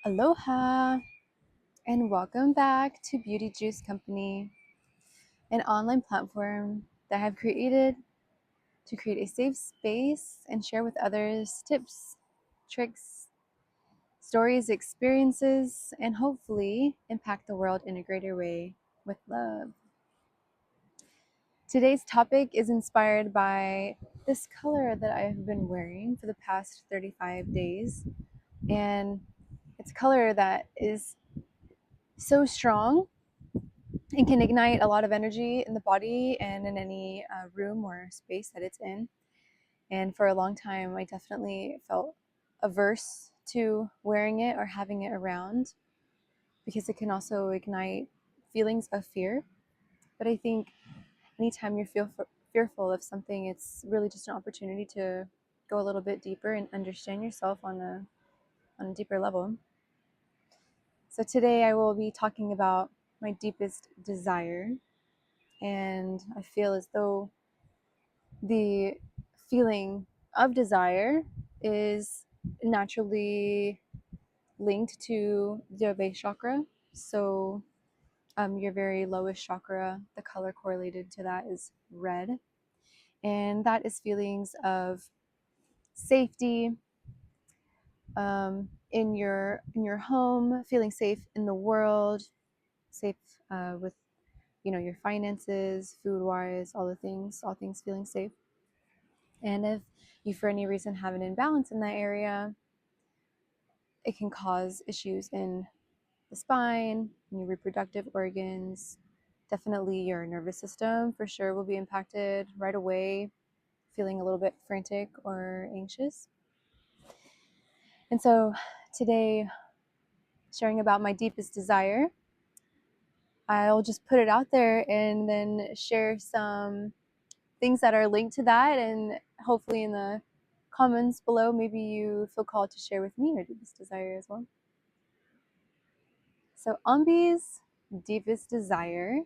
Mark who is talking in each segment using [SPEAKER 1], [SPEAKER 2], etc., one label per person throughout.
[SPEAKER 1] Aloha and welcome back to Beauty Juice Company, an online platform that I have created to create a safe space and share with others tips, tricks, stories, experiences, and hopefully impact the world in a greater way with love. Today's topic is inspired by this color that I have been wearing for the past 35 days, and it's a color that is so strong and can ignite a lot of energy in the body and in any room or space that it's in. And for a long time, I definitely felt averse to wearing it or having it around because it can also ignite feelings of fear. But I think anytime you feel fearful of something, it's really just an opportunity to go a little bit deeper and understand yourself on a deeper level. So today I will be talking about my deepest desire, and I feel as though the feeling of desire is naturally linked to the base chakra. So, your very lowest chakra, the color correlated to that is red, and that is feelings of safety in your home, feeling safe in the world, safe with your finances, food wise, all things feeling safe. And if you, for any reason, have an imbalance in that area, it can cause issues in the spine, in your reproductive organs. Definitely your nervous system for sure will be impacted right away, feeling a little bit frantic or anxious. And so today, sharing about my deepest desire, I'll just put it out there and then share some things that are linked to that, and hopefully in the comments below maybe you feel called to share with me your deepest desire as well. So Ambi's deepest desire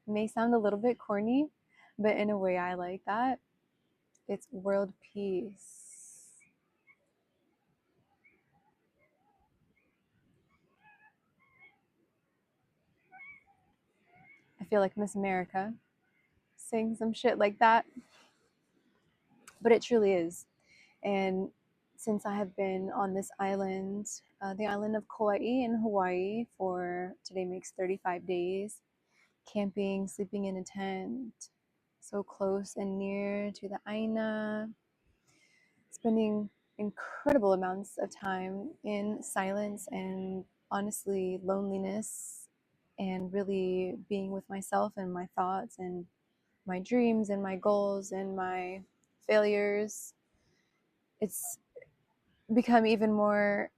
[SPEAKER 1] may sound a little bit corny, but in a way I like that. It's world peace. I feel like Miss America saying some shit like that, but it truly is. And since I have been on this island, the island of Kauai in Hawaii, for today makes 35 days, camping, sleeping in a tent, so close and near to the Aina, spending incredible amounts of time in silence and honestly loneliness, and really being with myself and my thoughts and my dreams and my goals and my failures. It's become even more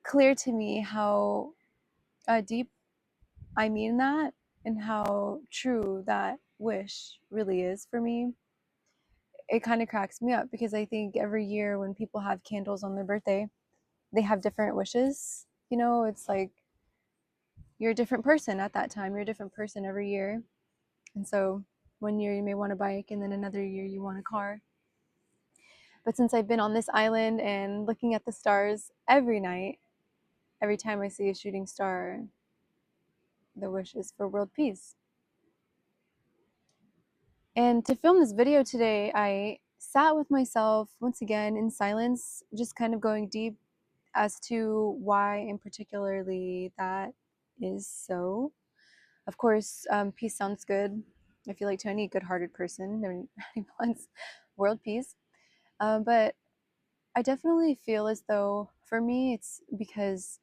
[SPEAKER 1] clear to me how deep I mean that and how true that wish really is for me. It kind of cracks me up because I think every year when people have candles on their birthday, they have different wishes. It's like you're a different person at that time. You're a different person every year. And so one year you may want a bike, and then another year you want a car. But since I've been on this island and looking at the stars every night, every time I see a shooting star, the wish is for world peace. And to film this video today, I sat with myself once again in silence, just kind of going deep as to why in particularly that is so. Of course, peace sounds good. I feel like to any good-hearted person, everybody wants world peace. But I definitely feel as though for me, it's because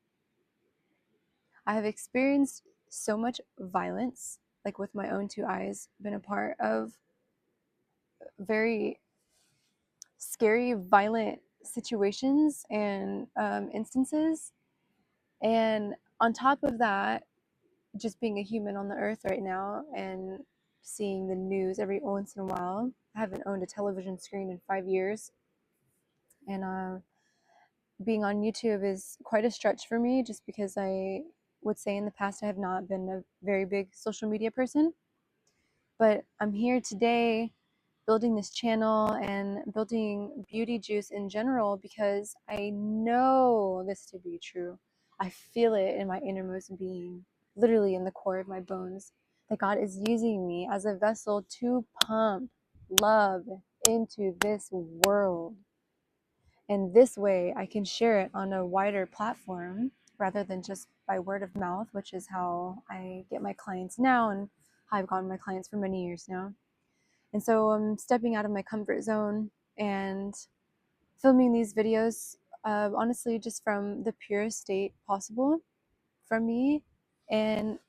[SPEAKER 1] I have experienced so much violence, like with my own two eyes, been a part of very scary, violent situations and instances. And on top of that, just being a human on the earth right now and seeing the news every once in a while. I haven't owned a television screen in 5 years. And being on YouTube is quite a stretch for me just because I would say in the past I have not been a very big social media person. But I'm here today building this channel and building beauty juice in general because I know this to be true. I feel it in my innermost being, literally in the core of my bones, that God is using me as a vessel to pump love into this world. And this way I can share it on a wider platform rather than just by word of mouth, which is how I get my clients now and how I've gotten my clients for many years now. And so I'm stepping out of my comfort zone and filming these videos, honestly, just from the purest state possible for me. And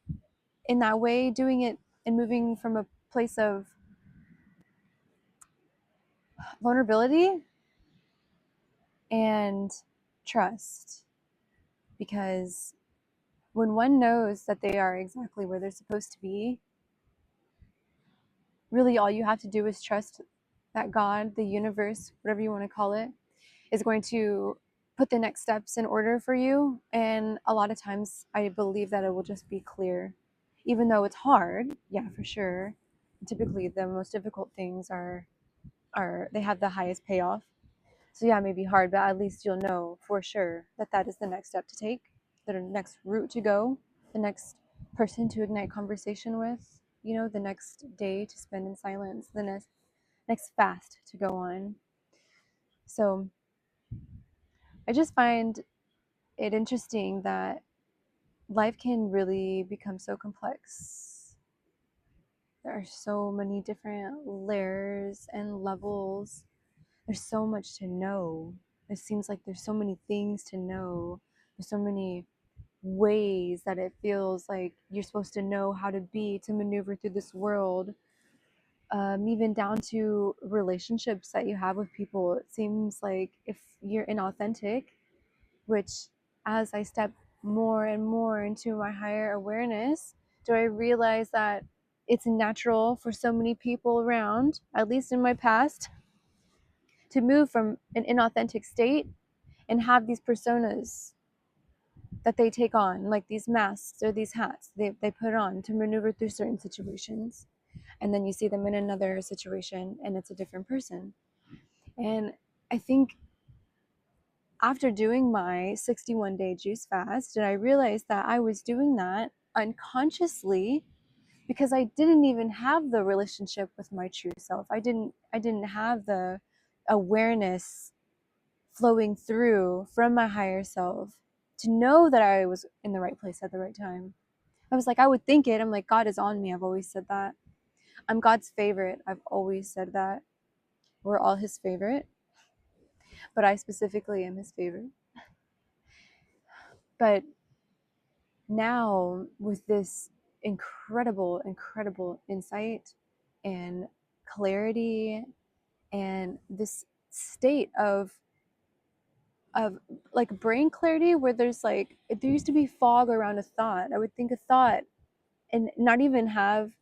[SPEAKER 1] in that way, doing it and moving from a place of vulnerability and trust. Because when one knows that they are exactly where they're supposed to be, really all you have to do is trust that God, the universe, whatever you want to call it, is going to put the next steps in order for you. And a lot of times I believe that it will just be clear, even though it's hard. Yeah, for sure. Typically the most difficult things are they have the highest payoff. So yeah, it may be hard, but at least you'll know for sure that that is the next step to take, the next route to go, the next person to ignite conversation with, you know, the next day to spend in silence, the next fast to go on. So I just find it interesting that life can really become so complex. There are so many different layers and levels. There's so much to know. It seems like there's so many things to know. There's so many ways that it feels like you're supposed to know how to be to maneuver through this world. Even down to relationships that you have with people. It seems like if you're inauthentic, which as I step more and more into my higher awareness, do I realize that it's natural for so many people around, at least in my past, to move from an inauthentic state and have these personas that they take on, like these masks or these hats they put on to maneuver through certain situations. And then you see them in another situation and it's a different person. And I think after doing my 61-day juice fast, and I realized that I was doing that unconsciously because I didn't even have the relationship with my true self. I didn't have the awareness flowing through from my higher self to know that I was in the right place at the right time. I was like, I would think it. I'm like, God is on me. I've always said that. I'm God's favorite. I've always said that. We're all his favorite, but I specifically am his favorite. But now with this incredible insight and clarity and this state of like brain clarity where there's like there used to be fog around a thought. I would think a thought and not even have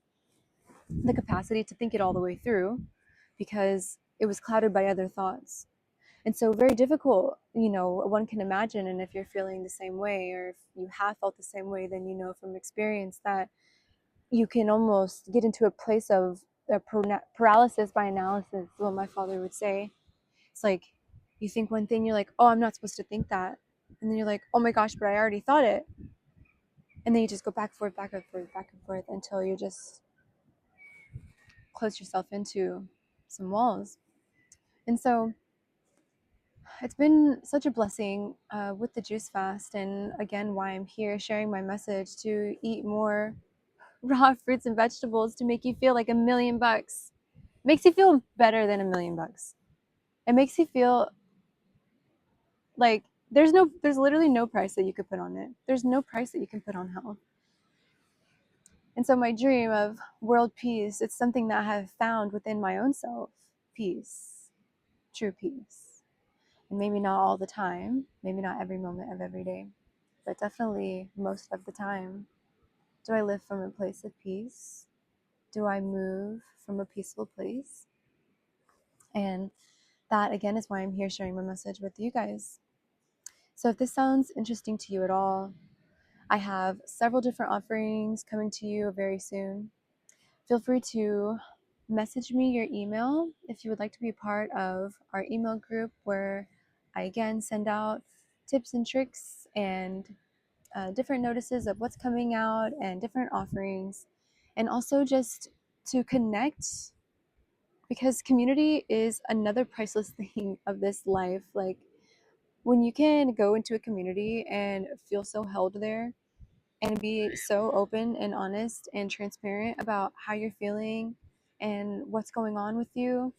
[SPEAKER 1] the capacity to think it all the way through because it was clouded by other thoughts. And so very difficult, you know, one can imagine. And if you're feeling the same way or if you have felt the same way, then you know from experience that you can almost get into a place of paralysis by analysis, what my father would say. It's like you think one thing, you're like, oh, I'm not supposed to think that. And then you're like, oh my gosh, but I already thought it. And then you just go back and forth, back and forth, back and forth until you just close yourself into some walls. And so it's been such a blessing with the juice fast. And again, why I'm here sharing my message to eat more raw fruits and vegetables to make you feel like $1,000,000. Makes you feel better than $1,000,000. It makes you feel like there's literally no price that you could put on it. There's no price that you can put on health. And so my dream of world peace, it's something that I have found within my own self. Peace, true peace. And maybe not all the time, maybe not every moment of every day, but definitely most of the time. Do I live from a place of peace? Do I move from a peaceful place? And that again is why I'm here sharing my message with you guys. So if this sounds interesting to you at all, I have several different offerings coming to you very soon. Feel free to message me your email if you would like to be a part of our email group, where I again send out tips and tricks and different notices of what's coming out and different offerings, and also just to connect, because community is another priceless thing of this life. Like, when you can go into a community and feel so held there and be so open and honest and transparent about how you're feeling and what's going on with you,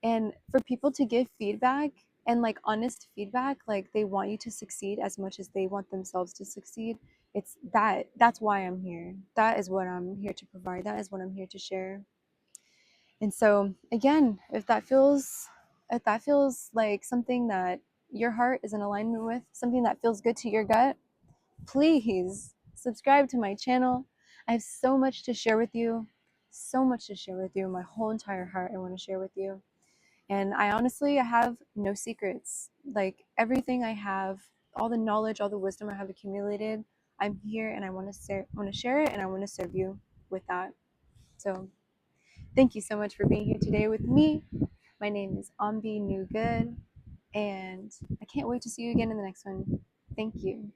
[SPEAKER 1] and for people to give feedback and like honest feedback, like they want you to succeed as much as they want themselves to succeed. That's why I'm here. That is what I'm here to provide. That is what I'm here to share. And so again, if that feels like something that your heart is in alignment with, something that feels good to your gut, please subscribe to my channel. I have so much to share with you, so much to share with you. My whole entire heart I want to share with you. And I have no secrets. Like, everything I have, all the knowledge, all the wisdom I have accumulated, I'm here and I want to share it, and I want to serve you with that. So thank you so much for being here today with me. My name is Ambi New Good, and I can't wait to see you again in the next one. Thank you.